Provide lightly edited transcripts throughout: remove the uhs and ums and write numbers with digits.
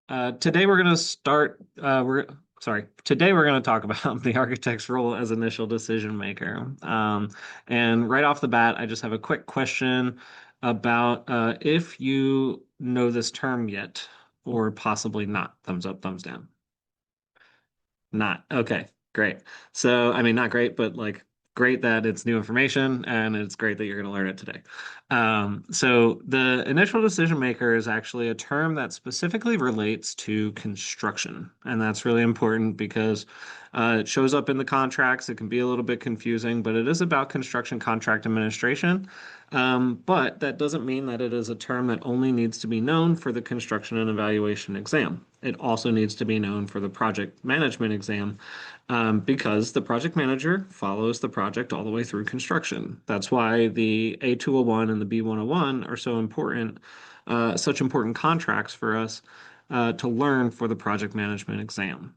Today we're going to start. Today we're going to talk about the architect's role as initial decision maker. And right off the bat, I just have a quick question about if you know this term yet, or possibly not. Thumbs up, thumbs down. Not. Okay, great. So, I mean, not great, but like great that it's new information and it's great that you're going to learn it today. So, the initial decision maker is actually a term that specifically relates to construction. And that's really important because it shows up in the contracts. It can be a little bit confusing, but it is about construction contract administration. But that doesn't mean that it is a term that only needs to be known for the construction and evaluation exam. It also needs to be known for the project management exam because the project manager follows the project all the way through construction. That's why the A201 and the B101 are so important, such important contracts for us to learn for the project management exam.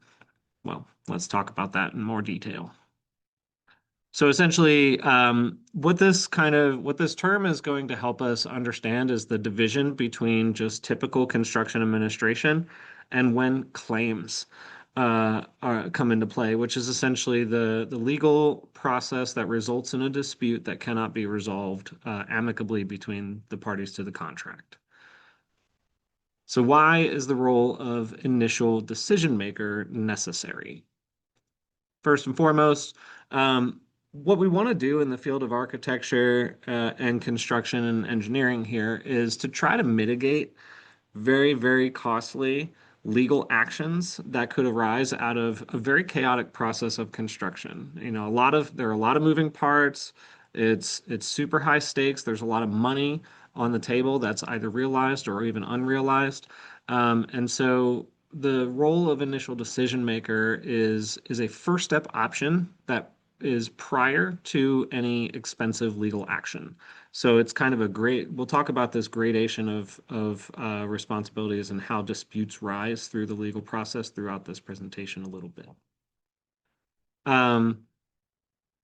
Well, let's talk about that in more detail. So essentially, what this term is going to help us understand is the division between just typical construction administration and when claims come into play, which is essentially the legal process that results in a dispute that cannot be resolved amicably between the parties to the contract. So why is the role of initial decision maker necessary? First and foremost, what we want to do in the field of architecture and construction and engineering here is to try to mitigate very, very costly legal actions that could arise out of a very chaotic process of construction. There are a lot of moving parts. It's super high stakes. There's a lot of money on the table that's either realized or even unrealized. And so the role of initial decision maker is a first step option that is prior to any expensive legal action. So it's kind of we'll talk about this gradation of responsibilities and how disputes rise through the legal process throughout this presentation a little bit. Um,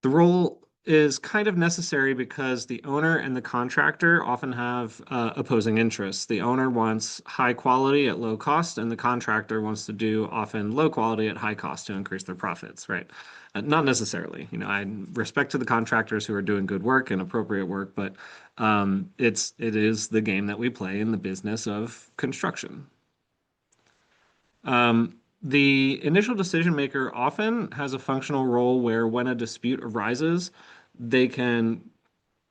the role is kind of necessary because the owner and the contractor often have opposing interests. The owner wants high quality at low cost, and the contractor wants to do often low quality at high cost to increase their profits, right? Not necessarily. I respect to the contractors who are doing good work and appropriate work, but it is the game that we play in the business of construction. The initial decision maker often has a functional role where when a dispute arises, they can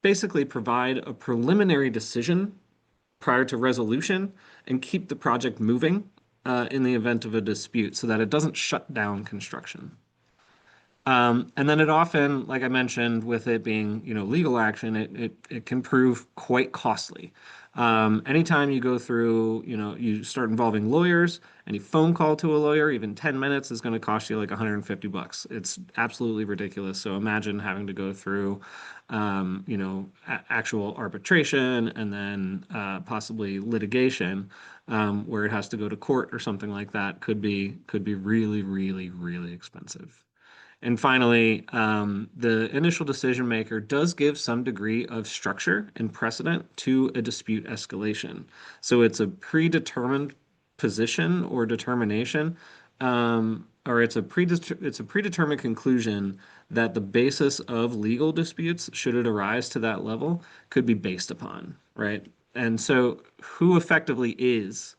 basically provide a preliminary decision prior to resolution and keep the project moving in the event of a dispute so that it doesn't shut down construction. And then it often, like I mentioned, with it being, legal action, it can prove quite costly. Anytime you go through, you start involving lawyers, any phone call to a lawyer, even 10 minutes is going to cost you like 150 bucks. It's absolutely ridiculous. So imagine having to go through, actual arbitration and then possibly litigation, where it has to go to court or something like that could be really, really, really expensive. And finally, the initial decision maker does give some degree of structure and precedent to a dispute escalation. So it's a predetermined position or determination, or it's a predetermined conclusion that the basis of legal disputes, should it arise to that level, could be based upon, right? And so, who effectively is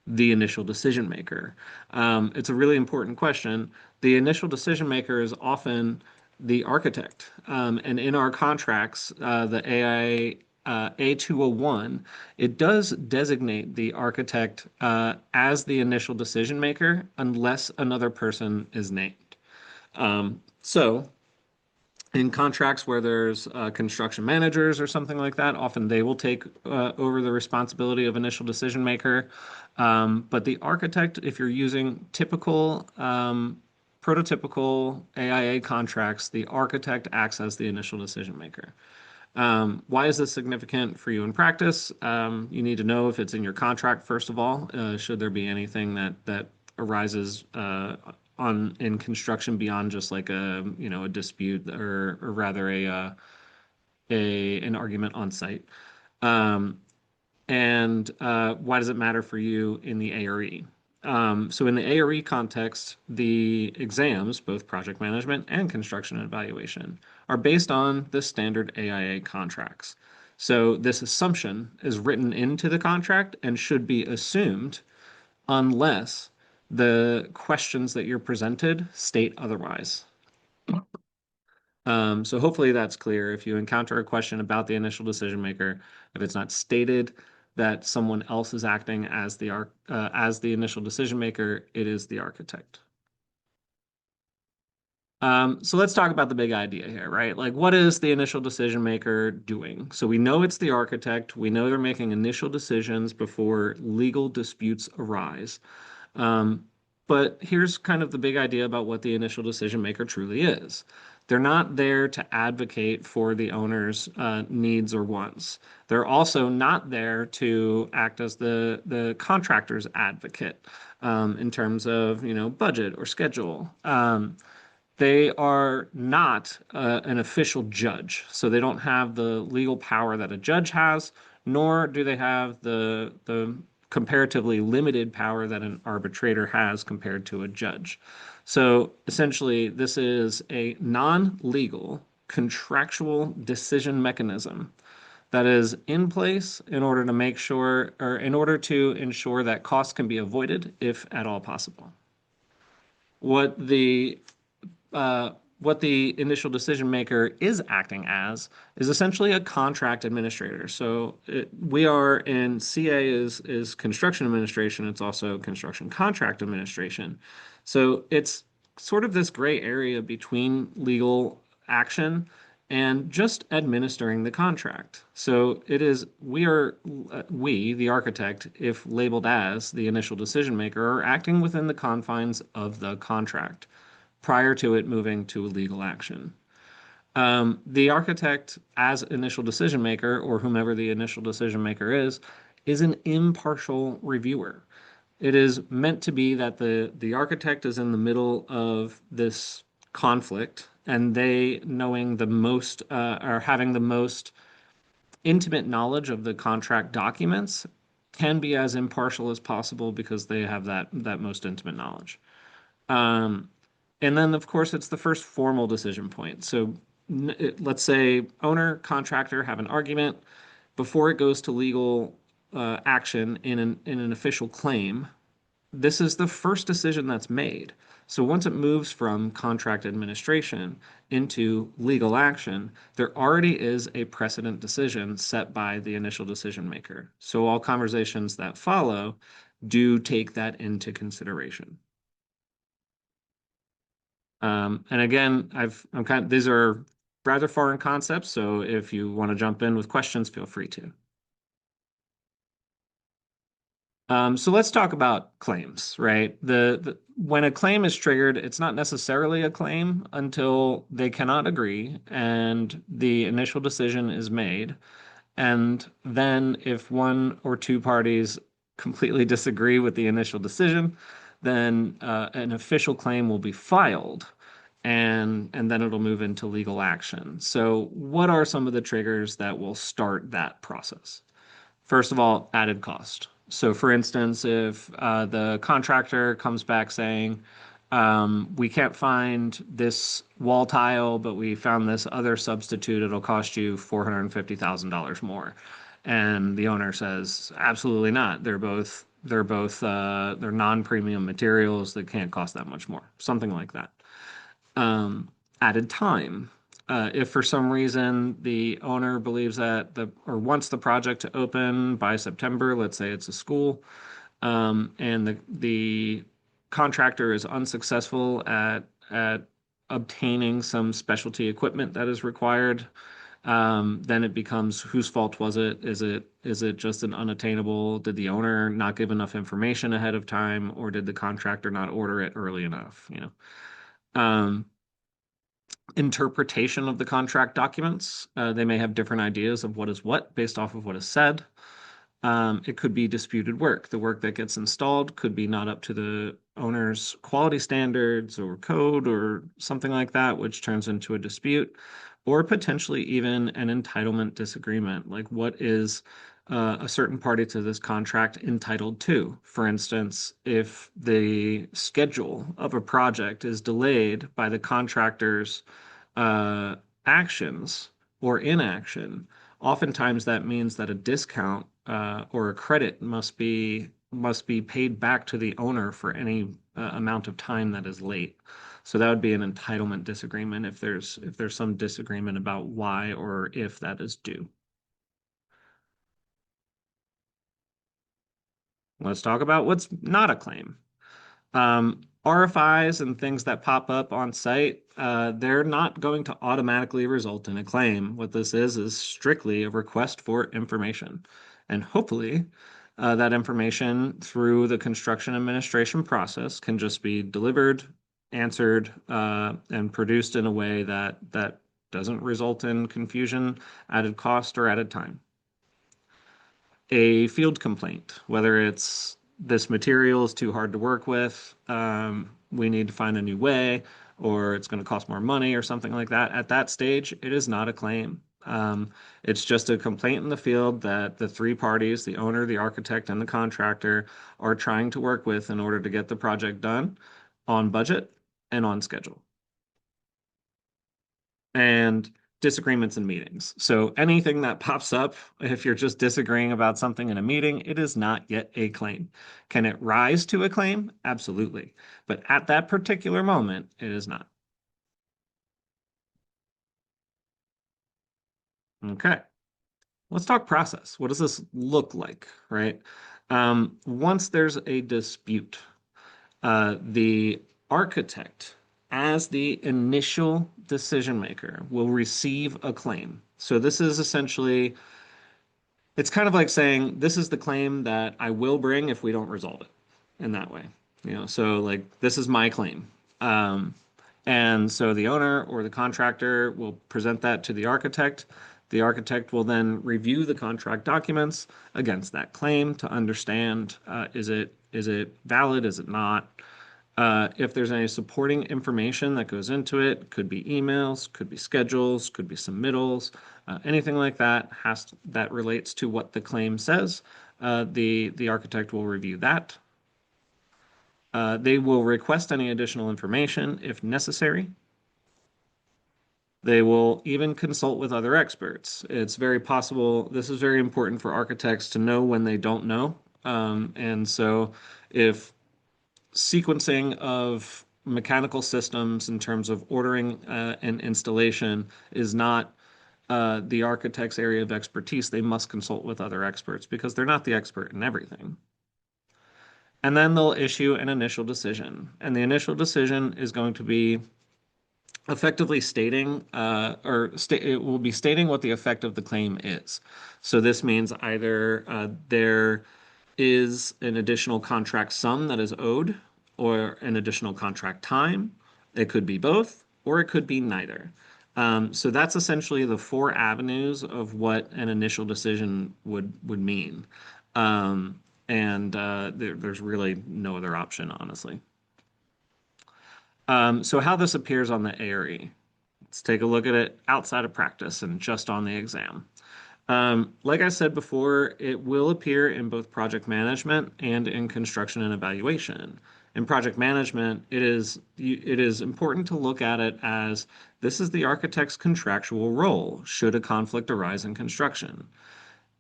the initial decision maker? It's a really important question. The initial decision maker is often the architect. And in our contracts, the AI A201, it does designate the architect as the initial decision maker unless another person is named. So in contracts where there's construction managers or something like that, often they will take over the responsibility of initial decision maker. But the architect, if you're using typical prototypical AIA contracts, the architect acts as the initial decision maker. Why is this significant for you in practice? You need to know if it's in your contract, first of all. Should there be anything that arises in construction beyond just like a dispute or rather an argument on site. And why does it matter for you in the ARE? So in the ARE context, the exams, both project management and construction and evaluation, are based on the standard AIA contracts. So this assumption is written into the contract and should be assumed unless the questions that you're presented state otherwise. So hopefully that's clear. If you encounter a question about the initial decision maker, if it's not stated that someone else is acting as the initial decision maker, it is the architect. So let's talk about the big idea here, right? Like, what is the initial decision maker doing? So we know it's the architect. We know they're making initial decisions before legal disputes arise. Um, but here's kind of the big idea about what the initial decision maker truly is. They're not there to advocate for the owner's needs or wants. They're also not there to act as the contractor's advocate in terms of, budget or schedule. They are not an official judge, so they don't have the legal power that a judge has, nor do they have the comparatively limited power that an arbitrator has compared to a judge. So essentially, this is a non-legal contractual decision mechanism that is in place in order to make sure, or in order to ensure that costs can be avoided if at all possible. What the uh, what the initial decision maker is acting as is essentially a contract administrator. So we are in CA is construction administration. It's also construction contract administration. So it's sort of this gray area between legal action and just administering the contract. So it is we, the architect, if labeled as the initial decision maker, are acting within the confines of the contract prior to it moving to legal action. The architect, as initial decision maker, or whomever the initial decision maker is an impartial reviewer. It is meant to be that the architect is in the middle of this conflict, and they knowing the most or having the most intimate knowledge of the contract documents can be as impartial as possible because they have that most intimate knowledge. Um, and then, of course, it's the first formal decision point. So let's say owner, contractor have an argument before it goes to legal action in an official claim. This is the first decision that's made. So once it moves from contract administration into legal action, there already is a precedent decision set by the initial decision maker. So all conversations that follow do take that into consideration. And again, these are rather foreign concepts, so if you want to jump in with questions, feel free to. So let's talk about claims, right? When a claim is triggered, it's not necessarily a claim until they cannot agree and the initial decision is made. And then if one or two parties completely disagree with the initial decision, then an official claim will be filed and then it'll move into legal action. So what are some of the triggers that will start that process? First of all, added cost. So for instance, if the contractor comes back saying, we can't find this wall tile, but we found this other substitute, it'll cost you $450,000 more. And the owner says, absolutely not. They're non-premium materials that can't cost that much more. Something like that. Added time. If for some reason the owner believes that or wants the project to open by September, let's say it's a school, and the contractor is unsuccessful at obtaining some specialty equipment that is required, then it becomes whose fault was it? Is it just an unattainable? Did the owner not give enough information ahead of time, or did the contractor not order it early enough? Interpretation of the contract documents. They may have different ideas of what is what based off of what is said. It could be disputed work. The work that gets installed could be not up to the owner's quality standards or code or something like that, which turns into a dispute, or potentially even an entitlement disagreement. Like, what is a certain party to this contract entitled to. For instance, if the schedule of a project is delayed by the contractor's uh, actions or inaction, oftentimes that means that a discount or a credit must be paid back to the owner for any amount of time that is late. So that would be an entitlement disagreement if there's some disagreement about why or if that is due. Let's talk about what's not a claim. RFIs and things that pop up on site, they're not going to automatically result in a claim. What this is strictly a request for information. And hopefully, that information through the construction administration process can just be delivered, answered, and produced in a way that doesn't result in confusion, added cost, or added time. A field complaint, whether it's this material is too hard to work with, we need to find a new way, or it's going to cost more money or something like that. At that stage, it is not a claim. It's just a complaint in the field that the three parties, the owner, the architect, and the contractor, are trying to work with in order to get the project done on budget and on schedule. And disagreements in meetings. So anything that pops up, if you're just disagreeing about something in a meeting, it is not yet a claim. Can it rise to a claim? Absolutely. But at that particular moment, it is not. Okay. Let's talk process. What does this look like, right? Once there's a dispute, the architect, as the initial decision maker, will receive a claim. So this is essentially, it's kind of like saying, this is the claim that I will bring if we don't resolve it in that way. So like, this is my claim. Um, and so the owner or the contractor will present that to the architect. The architect will then review the contract documents against that claim to understand, is it valid? Is it not? If there's any supporting information that goes into it, could be emails, could be schedules, could be submittals, anything like that relates to what the claim says. The architect will review that. They will request any additional information if necessary. They will even consult with other experts. It's very possible, this is very important for architects to know when they don't know. And so if sequencing of mechanical systems in terms of ordering and installation is not the architect's area of expertise, they must consult with other experts because they're not the expert in everything. And then they'll issue an initial decision. And the initial decision is going to be effectively stating, it will be stating what the effect of the claim is. So this means either there is an additional contract sum that is owed or an additional contract time. It could be both, or it could be neither. So that's essentially the four avenues of what an initial decision would mean. And there's really no other option, honestly. So how this appears on the ARE. Let's take a look at it outside of practice and just on the exam. Like I said before, it will appear in both project management and in construction and evaluation. In project management, it is important to look at it as this is the architect's contractual role should a conflict arise in construction.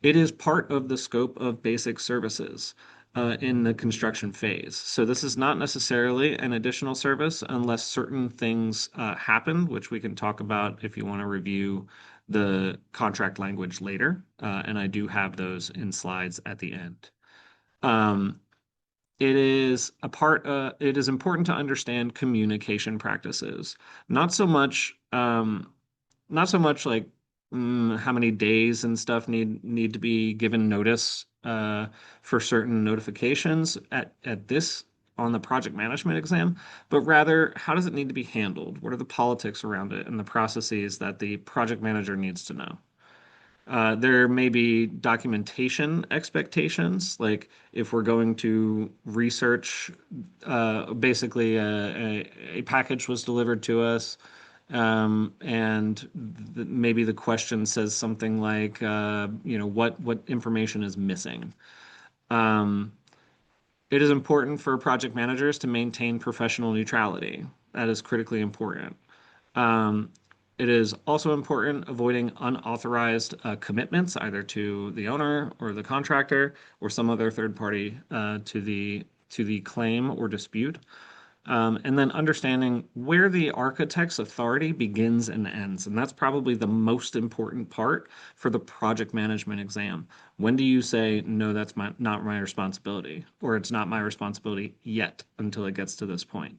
It is part of the scope of basic services in the construction phase. So this is not necessarily an additional service unless certain things happen, which we can talk about if you want to review the contract language later. And I do have those in slides at the end. Um, it is important to understand communication practices, not so much like how many days and stuff need to be given notice for certain notifications at this on the project management exam, but rather how does it need to be handled? What are the politics around it and the processes that the project manager needs to know? There may be documentation expectations, like if we're going to research, basically a package was delivered to us And maybe the question says something like, what information is missing. Um, it is important for project managers to maintain professional neutrality. That is critically important. Um, it is also important avoiding unauthorized commitments either to the owner or the contractor or some other third party to the claim or dispute. And then understanding where the architect's authority begins and ends. And that's probably the most important part for the project management exam. When do you say, no, that's not my responsibility, or it's not my responsibility yet until it gets to this point?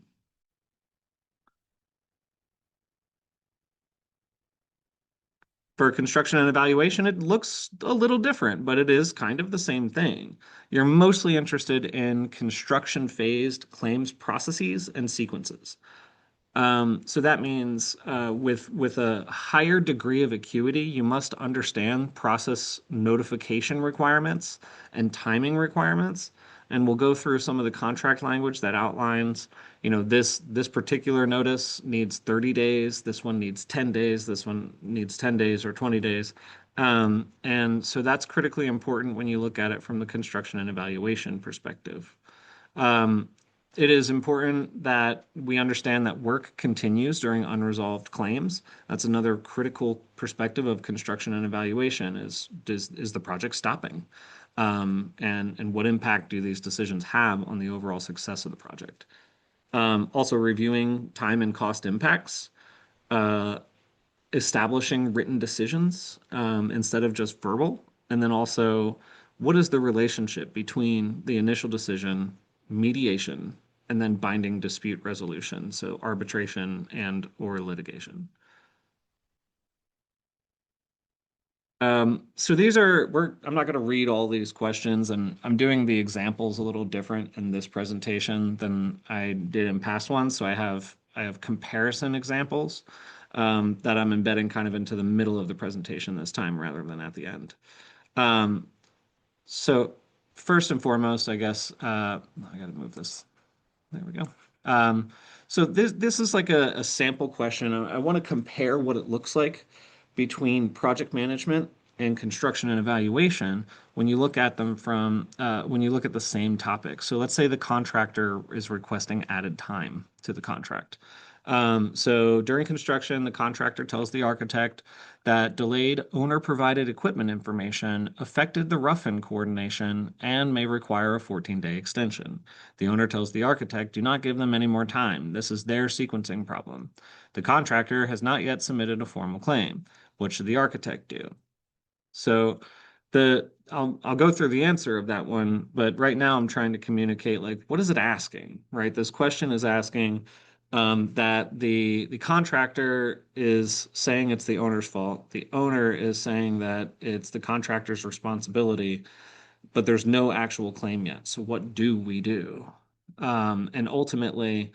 For construction and evaluation, it looks a little different, but it is kind of the same thing. You're mostly interested in construction phased claims processes and sequences. So that means with a higher degree of acuity, you must understand process notification requirements and timing requirements. And we'll go through some of the contract language that outlines, this particular notice needs 30 days, this one needs 10 days, this one needs 10 days or 20 days. And so that's critically important when you look at it from the construction and evaluation perspective. Um, it is important that we understand that work continues during unresolved claims. That's another critical perspective of construction and evaluation is the project stopping? And what impact do these decisions have on the overall success of the project? Also reviewing time and cost impacts. Uh, Establishing written decisions instead of just verbal. And then also, what is the relationship between the initial decision, mediation, and then binding dispute resolution? So arbitration and or litigation. So I'm not going to read all these questions, and I'm doing the examples a little different in this presentation than I did in past ones. So I have comparison examples that I'm embedding kind of into the middle of the presentation this time rather than at the end. Um, so first and foremost, I guess I got to move this. There we go. Um, so this is like a sample question. I want to compare what it looks like between project management and construction and evaluation when you look at them from when you look at the same topic. So let's say the contractor is requesting added time to the contract. So during construction, the contractor tells the architect that delayed owner-provided equipment information affected the rough-in coordination and may require a 14-day extension. The owner tells the architect, do not give them any more time. This is their sequencing problem. The contractor has not yet submitted a formal claim. What should the architect do? So I'll go through the answer of that one, but right now I'm trying to communicate like what is it asking, right? This question is asking that the contractor is saying it's the owner's fault. The owner is saying that it's the contractor's responsibility, but there's no actual claim yet. So what do we do? And ultimately,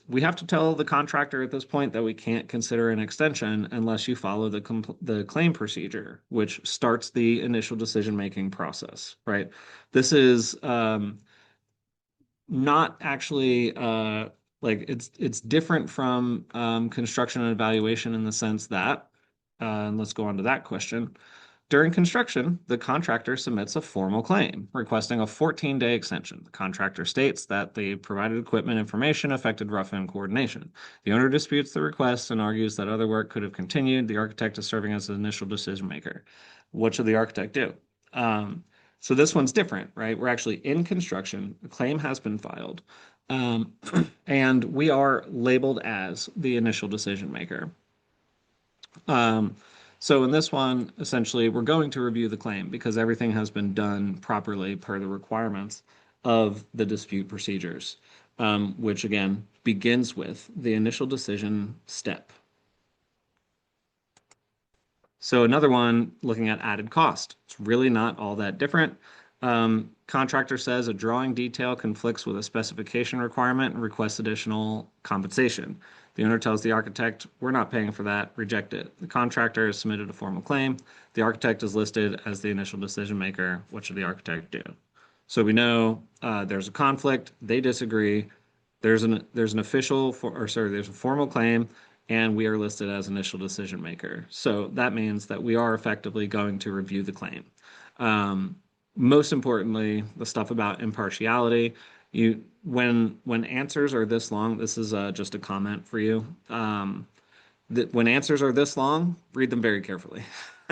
we have to tell the contractor at this point that we can't consider an extension unless you follow the claim procedure, which starts the initial decision-making process, right? This is not actually like it's different from construction and evaluation in the sense that, and let's go on to that question. During construction, the contractor submits a formal claim requesting a 14-day extension. The contractor states that the provided equipment information affected rough-in coordination. The owner disputes the request and argues that other work could have continued. The architect is serving as the initial decision maker. What should the architect do? Um, so this one's different, right? We're actually in construction. A claim has been filed, um, and we are labeled as the initial decision maker. Um, so in this one, essentially, we're going to review the claim because everything has been done properly per the requirements of the dispute procedures, which again begins with the initial decision step. So another one looking at added cost. It's really not all that different. Contractor says a drawing detail conflicts with a specification requirement and requests additional compensation. The owner tells the architect, we're not paying for that, reject it. The contractor has submitted a formal claim. The architect is listed as the initial decision maker. What should the architect do? So we know there's a conflict. They disagree. There's an official, or sorry, there's a formal claim. and we are listed as initial decision maker. So that means that we are effectively going to review the claim. Um, Most importantly, the stuff about impartiality. When answers are this long, this is just a comment for you. That when answers are this long, read them very carefully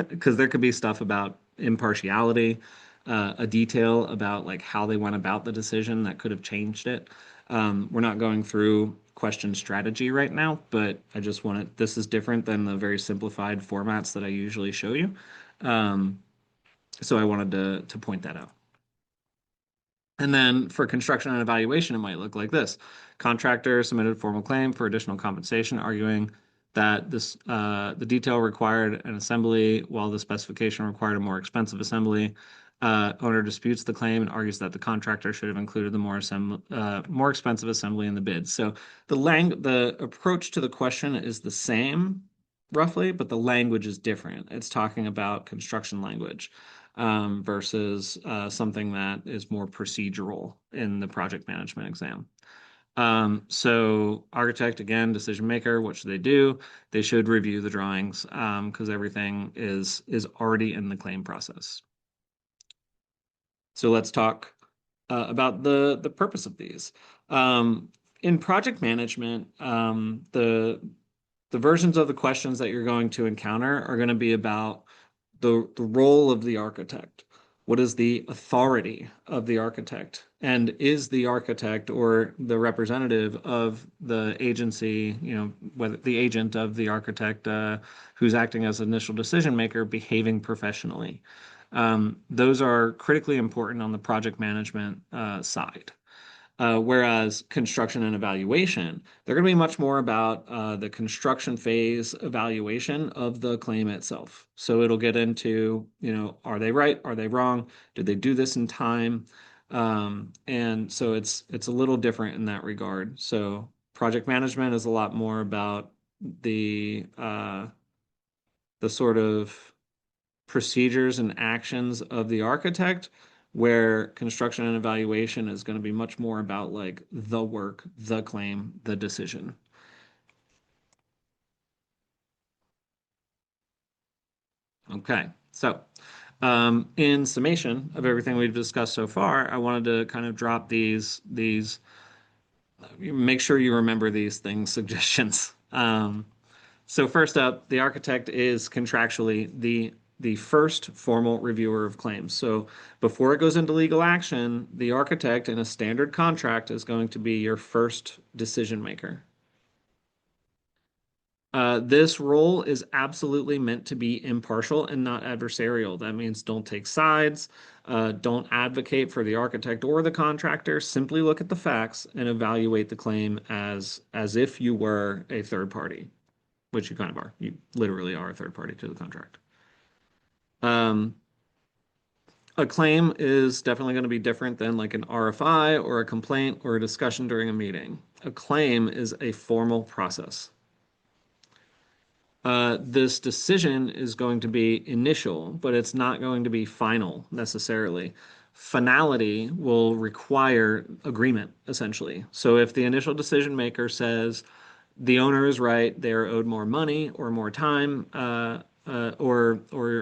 because there could be stuff about impartiality, a detail about like how they went about the decision that could have changed it. We're not going through question strategy right now, but I just wanted, this is different than the very simplified formats that I usually show you. Um, so I wanted to point that out. And then for construction and evaluation, it might look like this. Contractor submitted formal claim for additional compensation, arguing that the detail required an assembly while the specification required a more expensive assembly. Owner disputes the claim and argues that the contractor should have included the more expensive assembly in the bid. So the approach to the question is the same, roughly, but the language is different. It's talking about construction language versus something that is more procedural in the project management exam. So architect, again, decision maker, what should they do? They should review the drawings because everything is already in the claim process. So let's talk about the purpose of these. In project management, the versions of the questions that you're going to encounter are going to be about the role of the architect. What is the authority of the architect? And is the architect or the representative of the agency, whether the agent of the architect who's acting as initial decision maker, behaving professionally? Those are critically important on the project management side. Whereas construction and evaluation, they're going to be much more about the construction phase evaluation of the claim itself. So it'll get into, are they right? Are they wrong? Did they do this in time? And so it's a little different in that regard. So project management is a lot more about the sort of procedures and actions of the architect, where construction and evaluation is going to be much more about like the work, the claim, the decision. Okay, so in summation of everything we've discussed so far, I wanted to kind of drop these make sure you remember these things suggestions. So first up, the architect is contractually the first formal reviewer of claims. So before it goes into legal action, the architect in a standard contract is going to be your first decision maker. This role is absolutely meant to be impartial and not adversarial. That means don't take sides, don't advocate for the architect or the contractor. Simply look at the facts and evaluate the claim as if you were a third party, which you kind of are. You literally are a third party to the contract. Um, a claim is definitely going to be different than like an RFI or a complaint or a discussion during a meeting. A claim is a formal process. This decision is going to be initial, but it's not going to be final necessarily. Finality will require agreement, essentially. So if the initial decision maker says the owner is right, they're owed more money or more time, or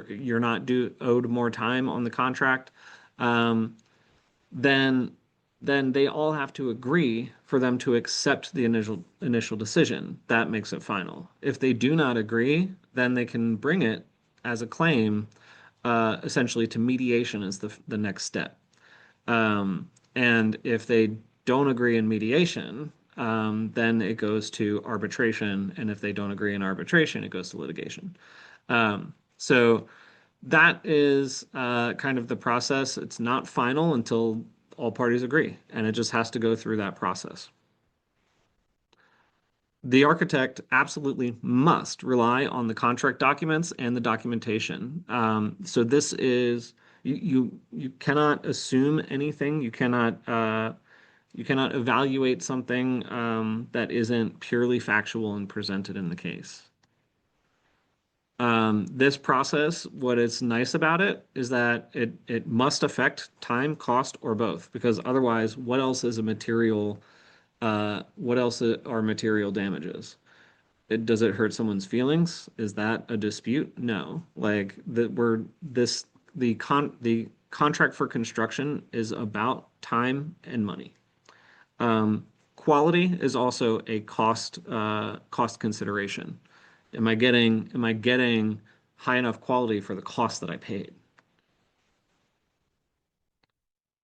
you're not owed more time on the contract, um, then they all have to agree for them to accept the initial decision. That makes it final. If they do not agree, then they can bring it as a claim, essentially to mediation as the next step. And if they don't agree in mediation, then it goes to arbitration. And if they don't agree in arbitration, it goes to litigation. So that is kind of the process. It's not final until all parties agree, and it just has to go through that process. The architect absolutely must rely on the contract documents and the documentation. So this is you cannot assume anything. You cannot evaluate something that isn't purely factual and presented in the case. This process, what is nice about it is that it must affect time, cost, or both, because otherwise, what else are material damages? does it hurt someone's feelings? Is that a dispute? No. Like that we're this the contract for construction is about time and money. Um, Quality is also a cost consideration. Am I getting high enough quality for the cost that I paid?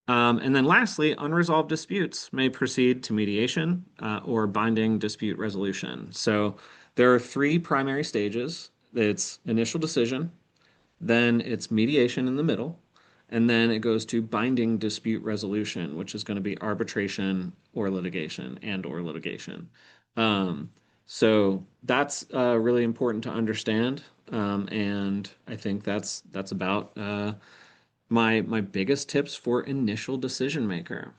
And then lastly, unresolved disputes may proceed to mediation or binding dispute resolution. So there are three primary stages. It's initial decision, then it's mediation in the middle, and then it goes to binding dispute resolution, which is going to be arbitration or litigation and or litigation. Um, so that's really important to understand, and I think that's about my biggest tips for initial decision maker.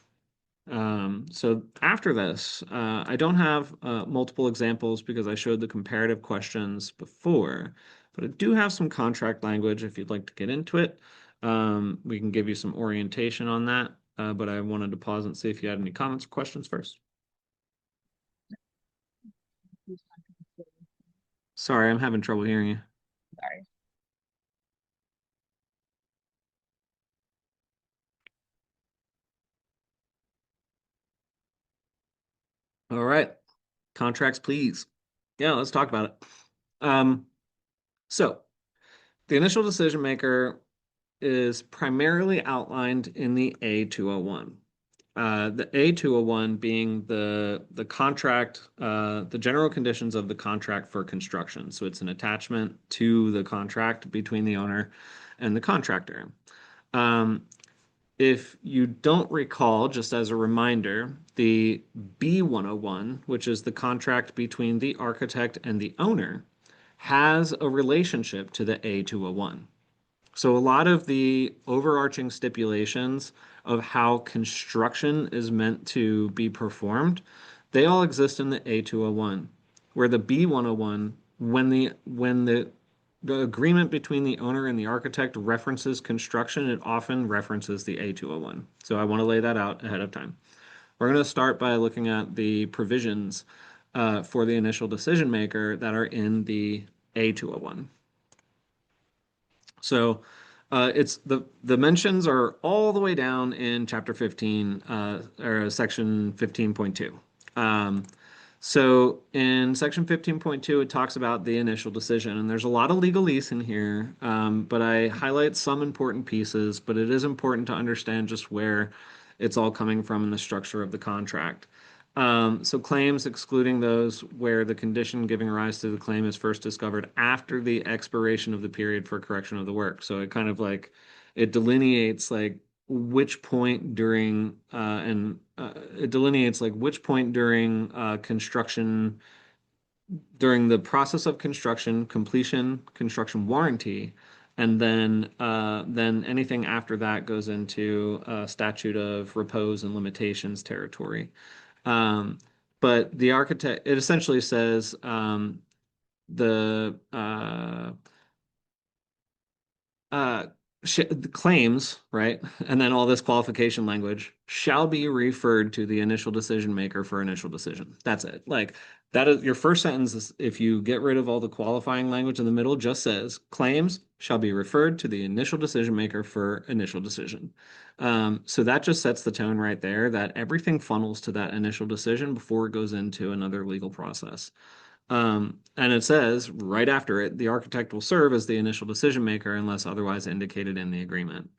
So after this, I don't have multiple examples because I showed the comparative questions before, but I do have some contract language if you'd like to get into it. We can give you some orientation on that, but I wanted to pause and see if you had any comments or questions first. Sorry, I'm having trouble hearing you. Sorry. All right, contracts, please. Yeah, let's talk about it. Um, so the initial decision maker is primarily outlined in the A201. The A201 being the contract, the general conditions of the contract for construction. So it's an attachment to the contract between the owner and the contractor. Um, if you don't recall, just as a reminder, the B101, which is the contract between the architect and the owner, has a relationship to the A201. So a lot of the overarching stipulations of how construction is meant to be performed, they all exist in the A201, where the B101, when the agreement between the owner and the architect references construction, it often references the A201. So I want to lay that out ahead of time. We're going to start by looking at the provisions for the initial decision maker that are in the A201. So it's the mentions are all the way down in chapter 15 or section 15.2. So in section 15.2, it talks about the initial decision, and there's a lot of legalese in here, but I highlight some important pieces, but it is important to understand just where it's all coming from in the structure of the contract. So claims excluding those where the condition giving rise to the claim is first discovered after the expiration of the period for correction of the work. So it kind of like it delineates like which point during and it delineates like which point during construction during the process of construction, completion, construction warranty, and then anything after that goes into statute of repose and limitations territory. Um, but the architect, it essentially says the uh, the claims, right? And then all this qualification language shall be referred to the initial decision maker for initial decision. That's it. Like that is your first sentence is if you get rid of all the qualifying language in the middle, just says claims shall be referred to the initial decision maker for initial decision. So that just sets the tone right there that everything funnels to that initial decision before it goes into another legal process. And it says right after it, the architect will serve as the initial decision maker unless otherwise indicated in the agreement.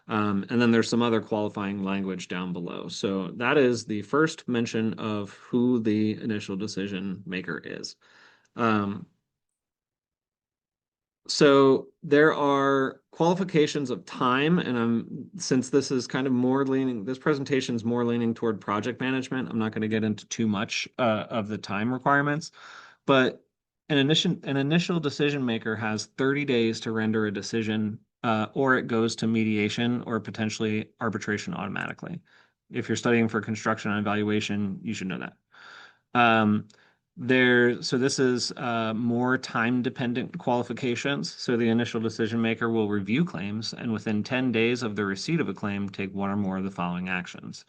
And then there's some other qualifying language down below. So that is the first mention of who the initial decision maker is. Um, so there are qualifications of time, and since this is kind of more leaning, this presentation is more leaning toward project management. I'm not going to get into too much of the time requirements. But an initial decision maker has 30 days to render a decision, or it goes to mediation or potentially arbitration automatically. If you're studying for construction and evaluation, you should know that. Um, so this is more time-dependent qualifications. So the initial decision maker will review claims and within 10 days of the receipt of a claim, take one or more of the following actions.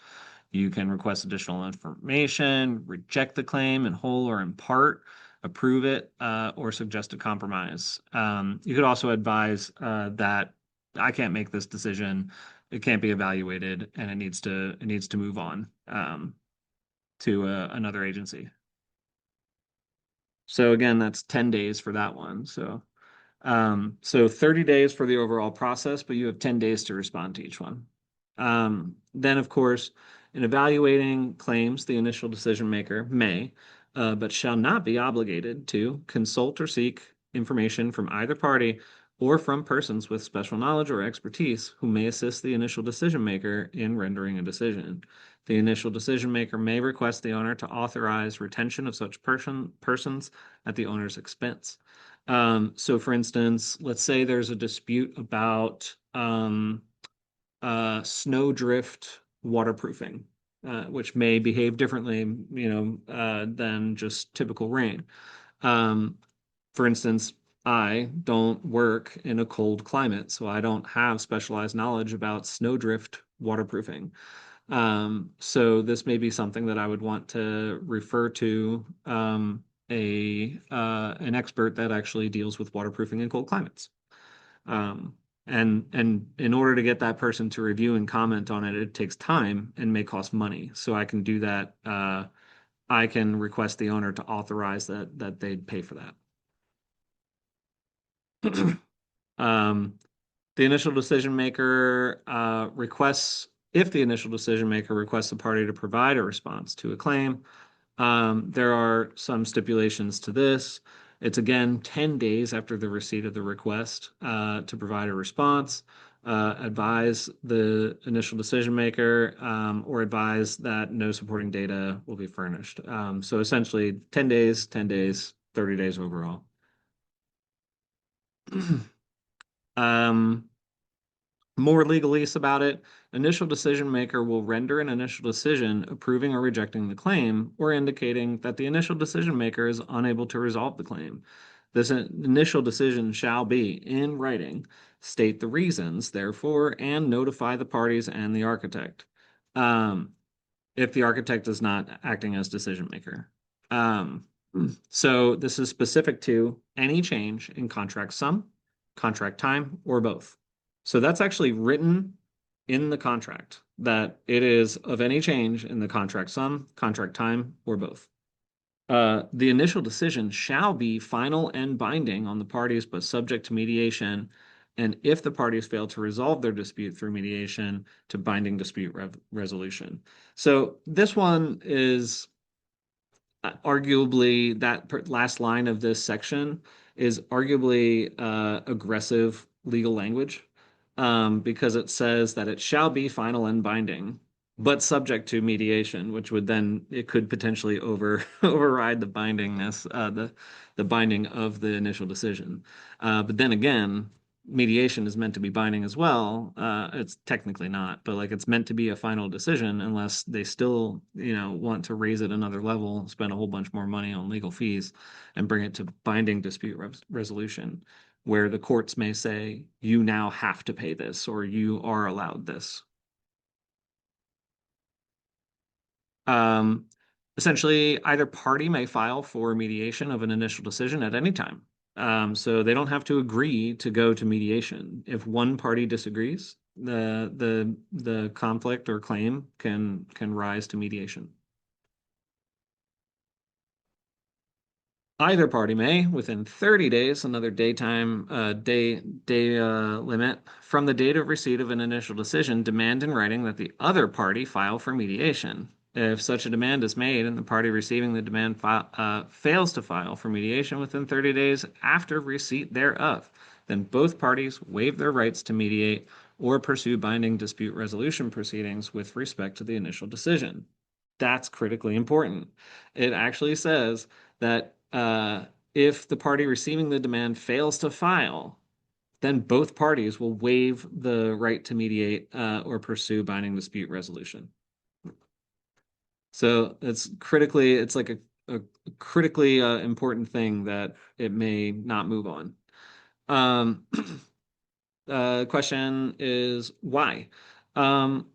You can request additional information, reject the claim in whole or in part, approve it, or suggest a compromise. You could also advise that I can't make this decision. It can't be evaluated, and it needs to move on to another agency. So again, that's 10 days for that one. So 30 days for the overall process, but you have 10 days to respond to each one. Then, of course, in evaluating claims, the initial decision maker may, but shall not be obligated to consult or seek information from either party or from persons with special knowledge or expertise who may assist the initial decision maker in rendering a decision. The initial decision maker may request the owner to authorize retention of such persons at the owner's expense. So for instance, let's say there's a dispute about snowdrift waterproofing, which may behave differently, than just typical rain. Um, for instance, I don't work in a cold climate, so I don't have specialized knowledge about snowdrift waterproofing. So this may be something that I would want to refer to an expert that actually deals with waterproofing in cold climates. Um, and in order to get that person to review and comment on it, it takes time and may cost money. So I can do that. I can request the owner to authorize that they'd pay for that. Um, the initial decision maker requests, if the initial decision maker requests the party to provide a response to a claim, there are some stipulations to this. It's again 10 days after the receipt of the request to provide a response. Advise the initial decision maker or advise that no supporting data will be furnished. So essentially 10 days, 10 days, 30 days overall. Um, More legalese about it, initial decision maker will render an initial decision approving or rejecting the claim or indicating that the initial decision maker is unable to resolve the claim. This initial decision shall be, in writing, state the reasons, therefore, and notify the parties and the architect. Um, if the architect is not acting as decision maker. Um, so this is specific to any change in contract sum, contract time, or both. So that's actually written in the contract that it is of any change in the contract sum, contract time, or both. The initial decision shall be final and binding on the parties, but subject to mediation. And if the parties fail to resolve their dispute through mediation, to binding dispute resolution. So this one is arguably that last line of this section is arguably aggressive legal language because it says that it shall be final and binding, but subject to mediation, which would then it could potentially override the bindingness, the binding of the initial decision. But then again, mediation is meant to be binding as well. It's technically not, but like it's meant to be a final decision unless they still, want to raise it another level, spend a whole bunch more money on legal fees, and bring it to binding dispute resolution, where the courts may say, you now have to pay this or you are allowed this. Um, Essentially, either party may file for mediation of an initial decision at any time. So they don't have to agree to go to mediation. If one party disagrees, the conflict or claim can rise to mediation. Either party may, within 30 days, another day limit from the date of receipt of an initial decision, demand in writing that the other party file for mediation. If such a demand is made and the party receiving the demand fails to file for mediation within 30 days after receipt thereof, then both parties waive their rights to mediate or pursue binding dispute resolution proceedings with respect to the initial decision. That's critically important. It actually says that if the party receiving the demand fails to file, then both parties will waive the right to mediate or pursue binding dispute resolution. So it's like a critically important thing that it may not move on. Um, Question is why? Um,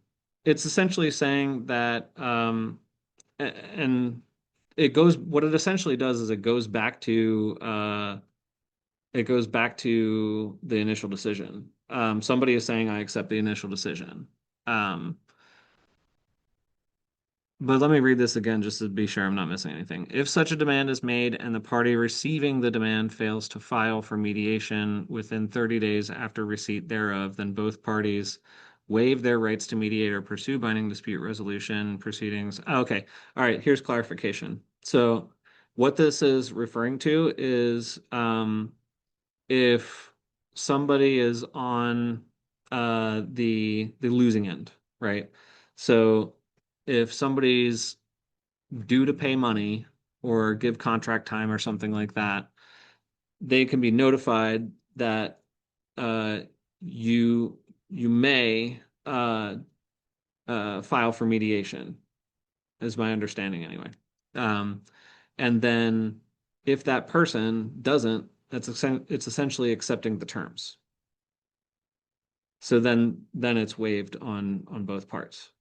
it's essentially saying that, and what it essentially does is it goes back to the initial decision. Somebody is saying, I accept the initial decision. Um, but let me read this again just to be sure I'm not missing anything. If such a demand is made and the party receiving the demand fails to file for mediation within 30 days after receipt thereof, then both parties waive their rights to mediate or pursue binding dispute resolution proceedings. Okay. All right. Here's clarification. So, what this is referring to is if somebody is on the losing end, right? So if somebody's due to pay money or give contract time or something like that, they can be notified that uh, you you may file for mediation, is my understanding anyway. Um, and then if that person doesn't, it's essentially accepting the terms. So then it's waived on both parts.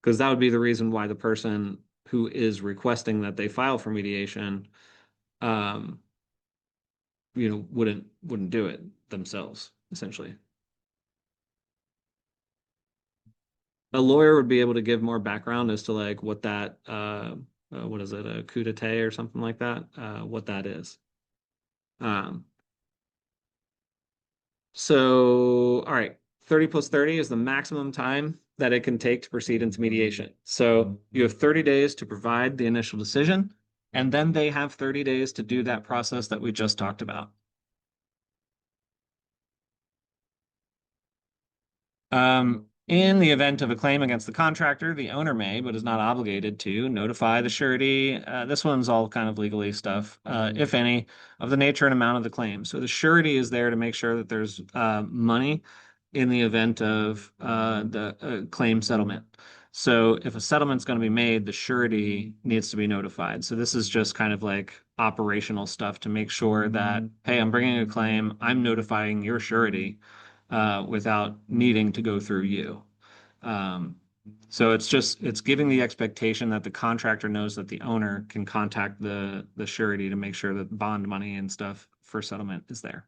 Because that would be the reason why the person who is requesting that they file for mediation, um, wouldn't do it themselves, essentially. A lawyer would be able to give more background as to like what that what is it, a coup d'etat or something like that, what that is. Um, So, all right, 30 plus 30 is the maximum time that it can take to proceed into mediation. So you have 30 days to provide the initial decision, and then they have 30 days to do that process that we just talked about. In the event of a claim against the contractor, the owner may, but is not obligated to, notify the surety. This one's all kind of legally stuff, if any, of the nature and amount of the claim. So the surety is there to make sure that there's money in the event of the claim settlement. So if a settlement's going to be made, the surety needs to be notified. So this is just kind of like operational stuff to make sure that, hey, I'm bringing a claim, I'm notifying your surety without needing to go through you. Um, so it's giving the expectation that the contractor knows that the owner can contact the surety to make sure that bond money and stuff for settlement is there.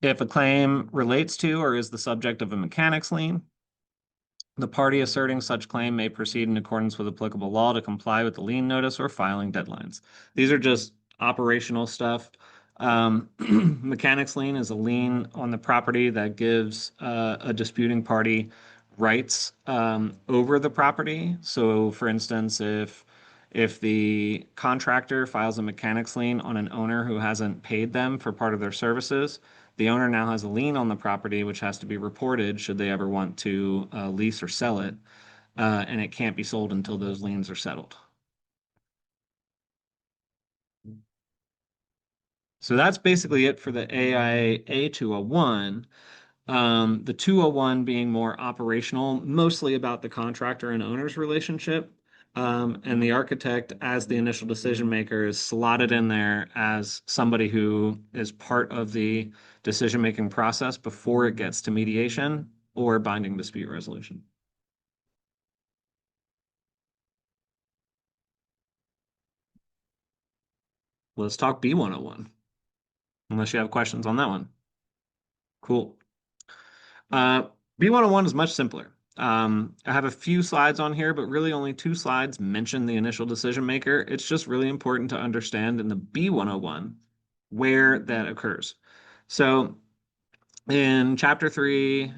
If a claim relates to or is the subject of a mechanics lien, the party asserting such claim may proceed in accordance with applicable law to comply with the lien notice or filing deadlines. These are just operational stuff. Mechanics lien is a lien on the property that gives a disputing party rights over the property. So, for instance, if the contractor files a mechanics lien on an owner who hasn't paid them for part of their services, the owner now has a lien on the property, which has to be reported should they ever want to lease or sell it, and it can't be sold until those liens are settled. So that's basically it for the AIA A201. The 201 being more operational, mostly about the contractor and owner's relationship. And the architect, as the initial decision maker, is slotted in there as somebody who is part of the decision-making process before it gets to mediation or binding dispute resolution. Let's talk B101, unless you have questions on that one. Cool. B101 is much simpler. I have a few slides on here, but really only two slides mention the initial decision maker. It's just really important to understand in the B101 where that occurs. So in chapter 3,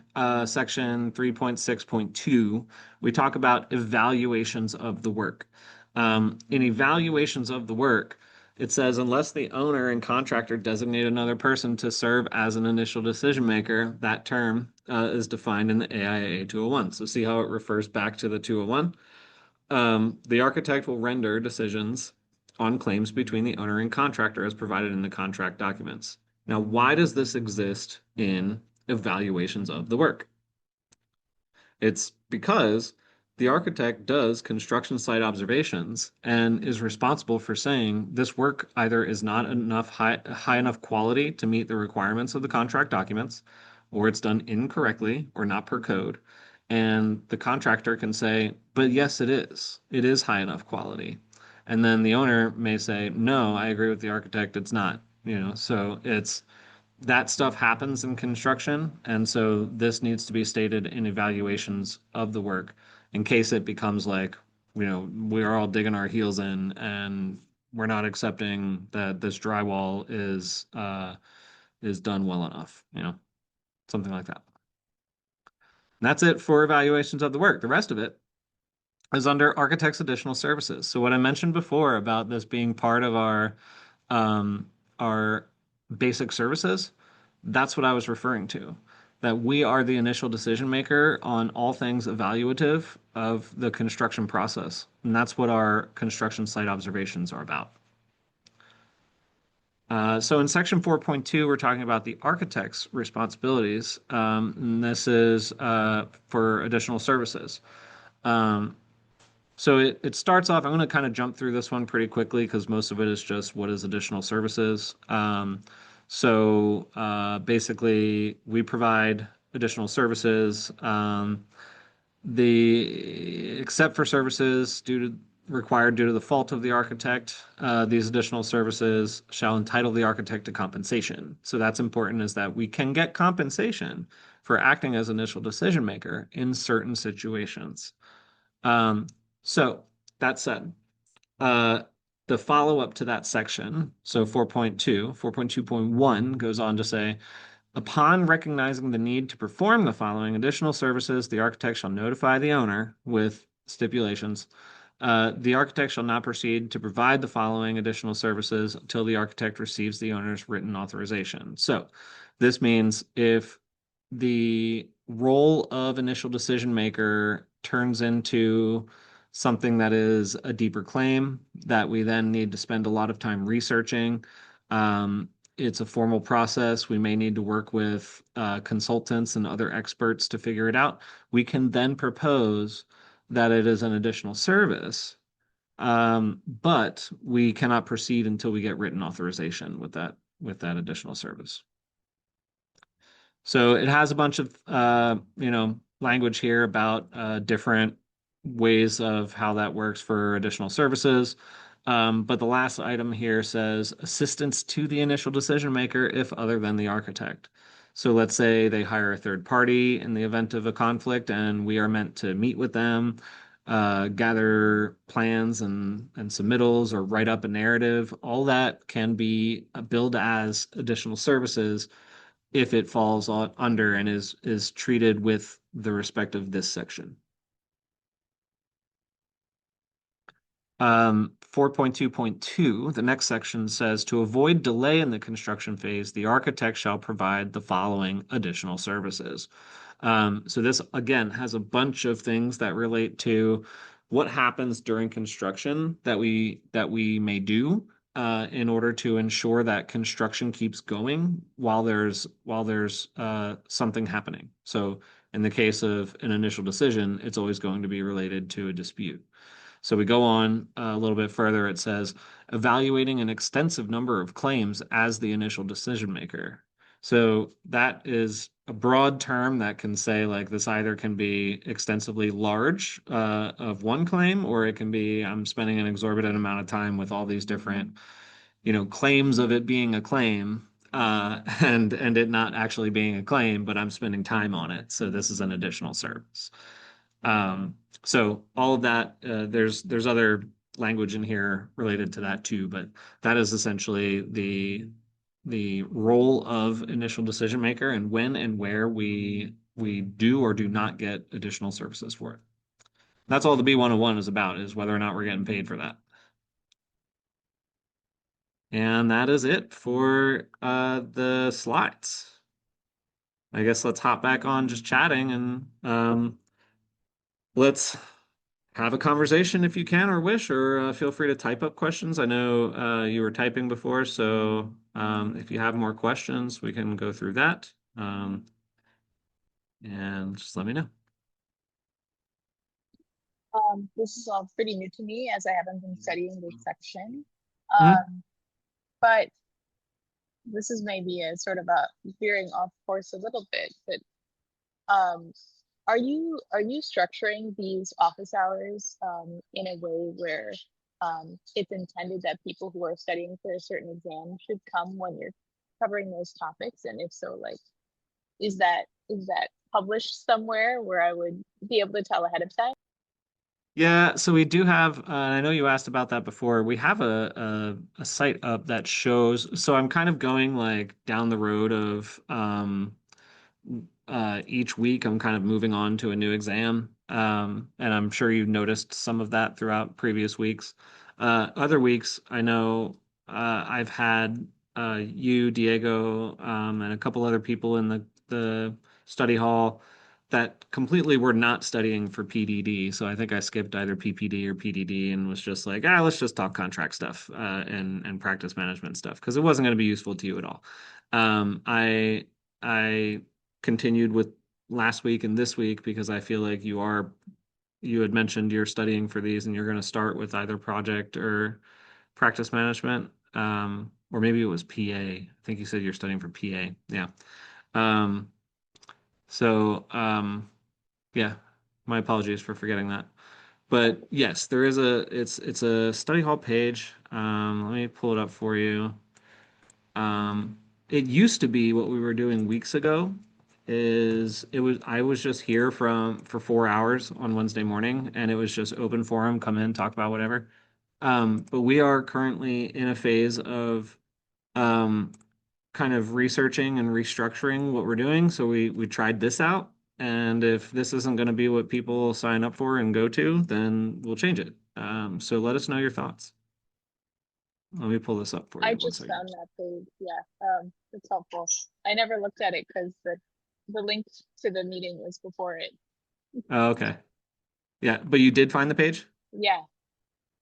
section 3.6.2, we talk about evaluations of the work. In evaluations of the work, it says unless the owner and contractor designate another person to serve as an initial decision maker, that term is defined in the AIA 201. So see how it refers back to the 201? The architect will render decisions on claims between the owner and contractor as provided in the contract documents. Now, why does this exist in evaluations of the work? It's because the architect does construction site observations and is responsible for saying this work either is not enough high enough quality to meet the requirements of the contract documents, or it's done incorrectly or not per code. And the contractor can say, but yes, it is. It is high enough quality. And then the owner may say, no, I agree with the architect, it's not. So it's that stuff happens in construction, and so this needs to be stated in evaluations of the work in case it becomes like, we're all digging our heels in and we're not accepting that this drywall is done well enough, something like that. And that's it for evaluations of the work. The rest of it is under architect's additional services. So what I mentioned before about this being part of um, our basic services, that's what I was referring to. That we are the initial decision maker on all things evaluative of the construction process. And that's what our construction site observations are about. So in section 4.2, we're talking about the architect's responsibilities. And this is for additional services. Um, so it starts off, I'm going to kind of jump through this one pretty quickly because most of it is just what is additional services. Basically, we provide additional services. Except for services required due to the fault of the architect, these additional services shall entitle the architect to compensation. So that's important, is that we can get compensation for acting as initial decision maker in certain situations. Um, so that said, uh, the follow-up to that section, so 4.2.1 goes on to say, upon recognizing the need to perform the following additional services, the architect shall notify the owner with stipulations. The architect shall not proceed to provide the following additional services until the architect receives the owner's written authorization. So this means if the role of initial decision maker turns into something that is a deeper claim that we then need to spend a lot of time researching. It's a formal process. We may need to work with consultants and other experts to figure it out. We can then propose that it is an additional service, but we cannot proceed until we get written authorization with that additional service. So it has a bunch of language here about different ways of how that works for additional services. But the last item here says assistance to the initial decision maker if other than the architect. So let's say they hire a third party in the event of a conflict, and we are meant to meet with them, gather plans and submittals, or write up a narrative. All that can be billed as additional services if it falls under and is treated with the respect of this section. 4.2.2, the next section says, to avoid delay in the construction phase, the architect shall provide the following additional services. So this, again, has a bunch of things that relate to what happens during construction that we may do in order to ensure that construction keeps going while there's something happening. So in the case of an initial decision, it's always going to be related to a dispute. So we go on a little bit further. It says, evaluating an extensive number of claims as the initial decision maker. So that is a broad term that can say, like, this either can be extensively large of one claim, or it can be I'm spending an exorbitant amount of time with all these different, claims of it being a claim, and it not actually being a claim, but I'm spending time on it. So this is an additional service. Um, so all of that, there's other language in here related to that too, but that is essentially the role of initial decision maker and when and where we do or do not get additional services for it. That's all the B101 is about, is whether or not we're getting paid for that. And that is it for the slides. I guess let's hop back on just chatting and let's have a conversation if you can or wish, or feel free to type up questions. I know you were typing before, so if you have more questions, we can go through that. And just let me know. This is all pretty new to me as I haven't been studying this section. Mhm. But this is maybe a sort of a veering off course a little bit, but um, are you structuring these office hours in a way where it's intended that people who are studying for a certain exam should come when you're covering those topics? And if so, like, is that published somewhere where I would be able to tell ahead of time? Yeah, so we do have, I know you asked about that before. We have a site up that shows, so I'm kind of going like down the road of each week I'm kind of moving on to a new exam. And I'm sure you've noticed some of that throughout previous weeks. Other weeks, I know I've had you, Diego, and a couple other people in the study hall that completely were not studying for PDD. So I think I skipped either PPD or PDD and was just like, let's just talk contract stuff and practice management stuff because it wasn't going to be useful to you at all. I continued with last week and this week because I feel like you had mentioned you're studying for these and you're going to start with either project or practice management. Or maybe it was PA. I think you said you're studying for PA. Yeah. Um, so yeah, my apologies for forgetting that. But yes, there is it's a study hall page. Let me pull it up for you. It used to be what we were doing weeks ago is it was I was just here for 4 hours on Wednesday morning and it was just open forum, come in, talk about whatever. But we are currently in a phase of um, kind of researching and restructuring what we're doing. So we tried this out, and if this isn't going to be what people sign up for and go to, then we'll change it. So let us know your thoughts. Let me pull this up for I you. One just second. found that page. Yeah, it's helpful. I never looked at it because the link to the meeting was before it. Oh, okay. Yeah, but you did find the page? Yeah,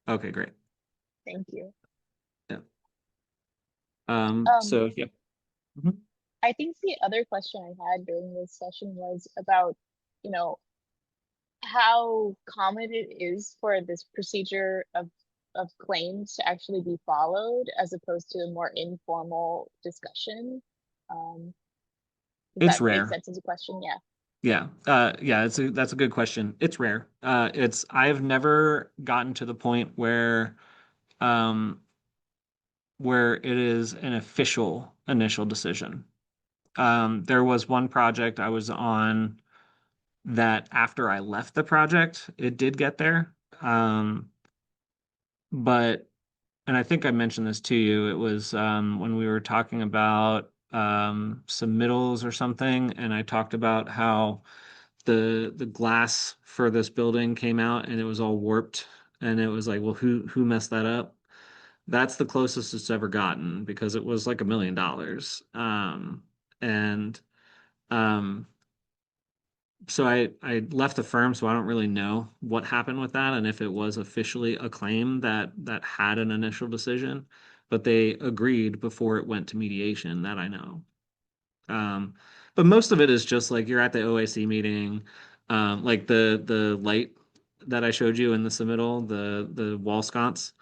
Okay, great. thank you. Yeah. Um, So yeah. Mhm. I think the other question I had during this session was about, you know, how common it is for this procedure of claims to actually be followed as opposed to a more informal discussion. Um, if It's that makes rare. sense as a question, yeah. Yeah. Yeah, that's a good question. It's rare. It's I've never gotten to the point um where it is an official initial decision. There was one project I was on that after I left the project, it did get there. But and I think I mentioned this to you. It was when we were talking about submittals or something, and I talked about how the glass for this building came out and it was all warped, and it was like, well, who messed that up? That's the closest it's ever gotten because it was like $1 million. And um, so I left the firm, so I don't really know what happened with that and if it was officially a claim that had an initial decision, but they agreed before it went to mediation, that I know. Um, but most of it is just like you're at the OIC meeting, like the light that I showed you in the submittal, the wall sconce.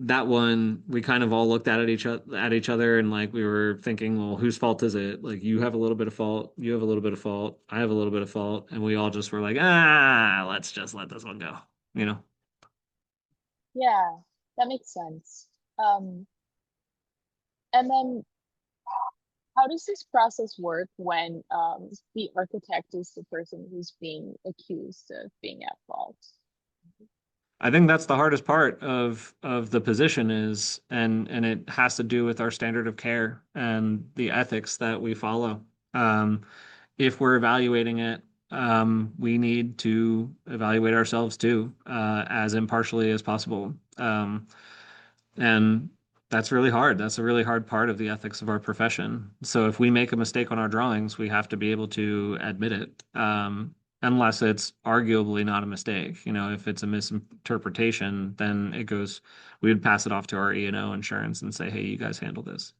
That one we kind of all looked at each other and like we were thinking, well, whose fault is it? Like you have a little bit of fault, you have a little bit of fault, I have a little bit of fault, and we all just were like, let's just let this one go, you know? Yeah, that makes sense. Um, and then how does this process work when the architect is the person who's being accused of being at fault? I think that's the hardest part of the position is, and it has to do with our standard of care and the ethics that we follow. Um, if we're evaluating it, we need to evaluate ourselves too, as impartially as possible. And that's really hard. That's a really hard part of the ethics of our profession. So if we make a mistake on our drawings, we have to be able to admit it, unless it's arguably not a mistake. You know, if it's a misinterpretation, then we would pass it off to our E&O insurance and say, hey, you guys handle this.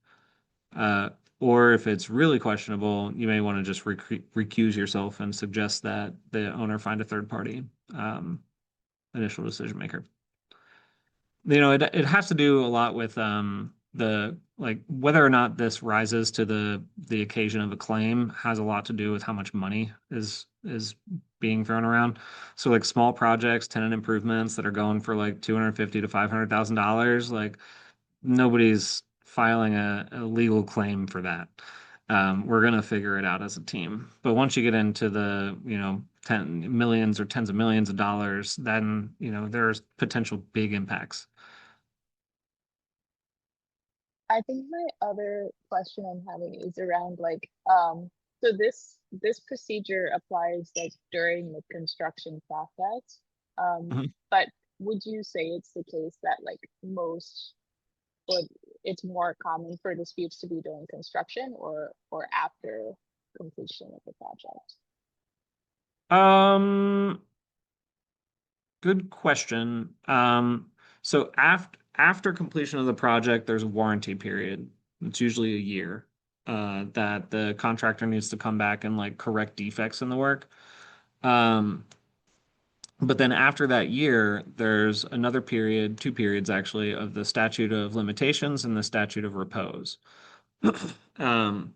Uh, or if it's really questionable, you may want to just recuse yourself and suggest that the owner find a third party initial decision maker. You know, it has to do a lot with the like whether or not this rises to the occasion of a claim has a lot to do with how much money is being thrown around. So like small projects, tenant improvements that are going for like 250 to $500,000, like nobody's filing a legal claim for that. We're gonna figure it out as a team. But once you get into the, ten millions or tens of millions of dollars, then, there's potential big impacts. I think my other question I'm having is around so this procedure applies like during the construction process. Mhm. But would you say it's the case that like or it's more common for disputes to be during construction or after completion of the project? Um, Good question. So after completion of the project, there's a warranty period. It's usually a year, that the contractor needs to come back and like correct defects in the work. Um, but then after that year, there's another period, two periods actually, of the statute of limitations and the statute of repose. Um,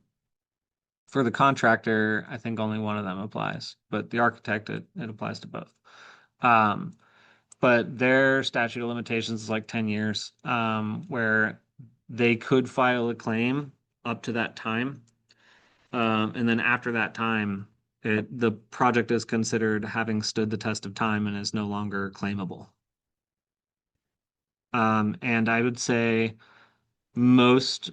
for the contractor, I think only one of them applies, but the architect, it applies to both. Um, but their statute of limitations is like 10 years, where they could file a claim up to that time. And then after that time, the project is considered having stood the test of time and is no longer claimable. And I would say most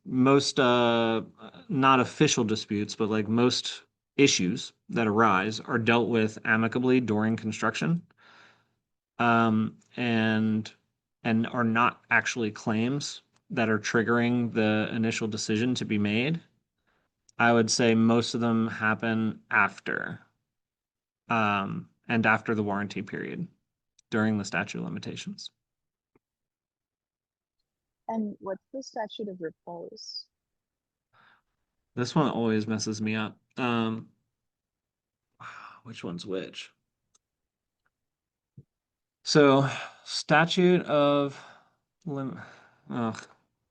most not official disputes, but like most issues that arise are dealt with amicably during construction. And are not actually claims that are triggering the initial decision to be made. I would say most of them happen after, and after the warranty period during the statute of limitations. And what's the statute of repose? This one always messes me up. Which one's which? So, statute of lim. Ugh,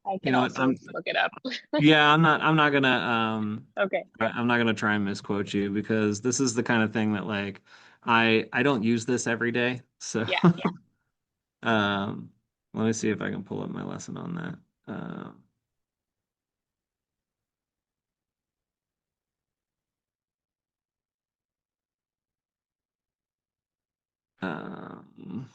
I you can know what? also look it up. Yeah, I'm not gonna Okay. I'm not gonna try and misquote you because this is the kind of thing that like I don't use this every day. So Yeah. um let me see if I can pull up my lesson on that. Um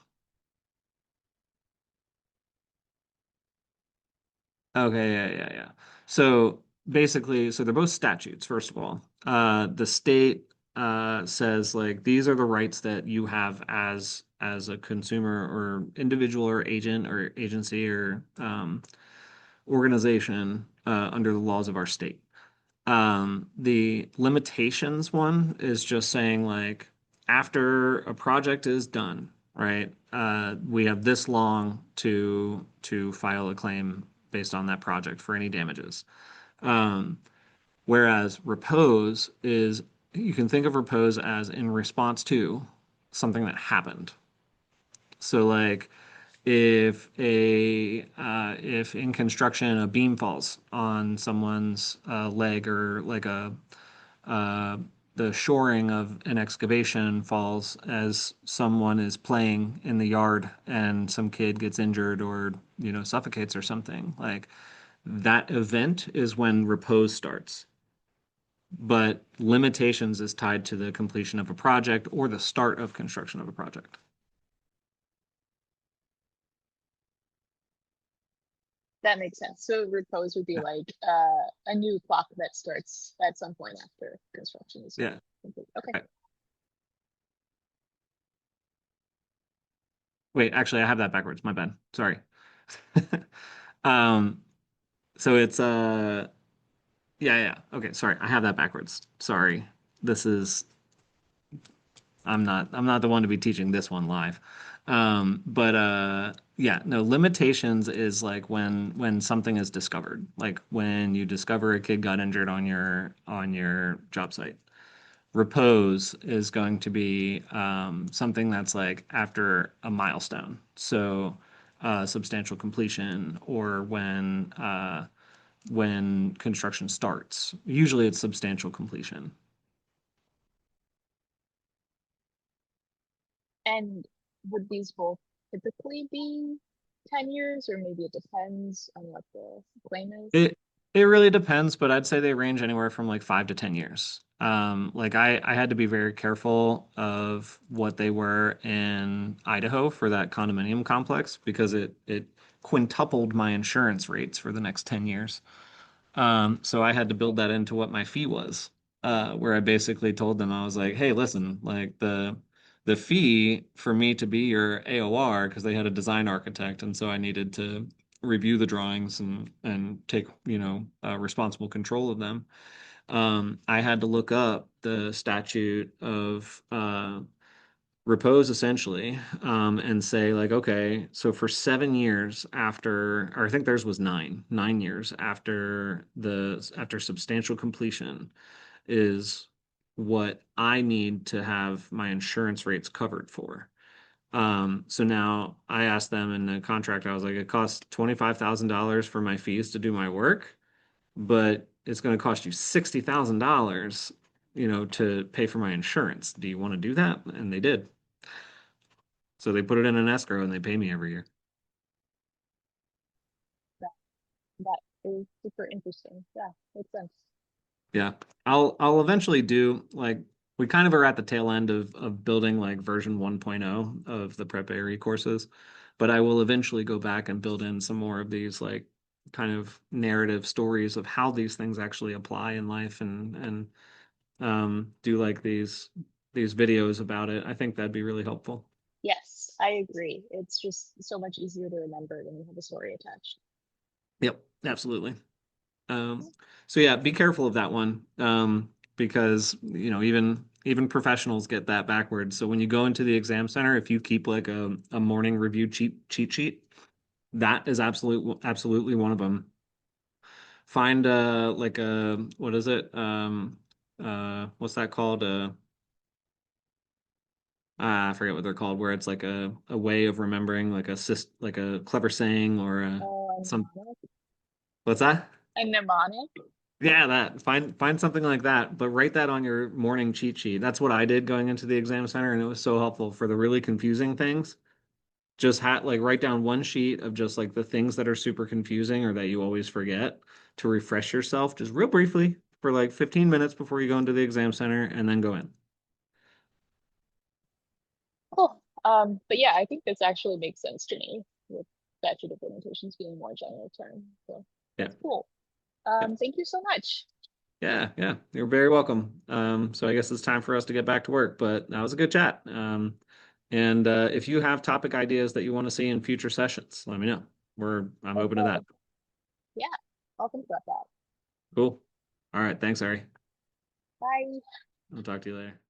okay, yeah. So basically, so they're both statutes, first of all. The state says like these are the rights that you have as a consumer or individual or agent or agency or organization under the laws of our state. The limitations one is just saying like after a project is done, right? We have this long to file a claim based on that project for any damages. Um, Whereas repose is you can think of repose as in response to something that happened. So like if in construction a beam falls on someone's leg or like a uh, the shoring of an excavation falls as someone is playing in the yard and some kid gets injured or suffocates or something like that event is when repose starts, but limitations is tied to the completion of a project or the start of construction of a project. That makes sense. So repose would be Yeah. like a new clock that starts at some point after construction is Yeah. complete. Okay. Right. Wait, actually, I have that backwards. My bad. Sorry. Um, so it's yeah. Okay, sorry. I have that backwards. Sorry. This is I'm not the one to be teaching this one live. But yeah, no, limitations is like when something is discovered. Like when you discover a kid got injured on your job site. Repose is going to be something that's like after a milestone. So substantial completion or when construction starts. Usually it's substantial completion. And would these both typically be 10 years, or maybe it depends on what the claim is? It it really depends, but I'd say they range anywhere from like 5 to 10 years. Like I had to be very careful of what they were in Idaho for that condominium complex because it quintupled my insurance rates for the next 10 years. So I had to build that into what my fee was, where I basically told them I was like, hey, listen, like the fee for me to be your AOR, because they had a design architect, and so I needed to review the drawings and take, responsible control of them. I had to look up the statute of repose essentially, and say like, okay, so for 7 years after, or I think theirs was 9 years after substantial completion is what I need to have my insurance rates covered for. So now I asked them in the contract, I was like, it costs $25,000 for my fees to do my work, but it's going to cost you $60,000, to pay for my insurance. Do you want to do that? And they did. So they put it in an escrow and they pay me every year. That, that is super interesting. Yeah, makes sense. Yeah. I'll eventually do like we kind of are at the tail end of building like version 1.0 of the PrepARE courses, but I will eventually go back and build in some more of these like kind of narrative stories of how these things actually apply in life and do like these videos about it. I think that'd be really helpful. Yes, I agree. It's just so much easier to remember when you have a story attached. Yep, absolutely. Um, so yeah, be careful of that one, because even professionals get that backwards. So when you go into the exam center, if you keep like a morning review cheat sheet, that is absolutely one of them. Find like a what is it? What's that called? I forget what they're called, where it's like a way of remembering like a clever saying or Oh, a some mnemonic. what's that? A mnemonic. Yeah, that find something like that, but write that on your morning cheat sheet. That's what I did going into the exam center, and it was so helpful for the really confusing things. Just like write down one sheet of just like the things that are super confusing or that you always forget to refresh yourself just real briefly for like 15 minutes before you go into the exam center and then go in. Cool. But yeah, I think this actually makes sense to me with statute of limitations being a more general term. So Yeah. that's cool. Yeah. Thank you so much. Yeah, yeah. You're very welcome. So I guess it's time for us to get back to work, but that was a good chat. And if you have topic ideas that you want to see in future sessions, let me know. I'm open to that. Okay. Yeah, I'll think about that. Cool. All right. Thanks, Ari. Bye. I'll talk to you later.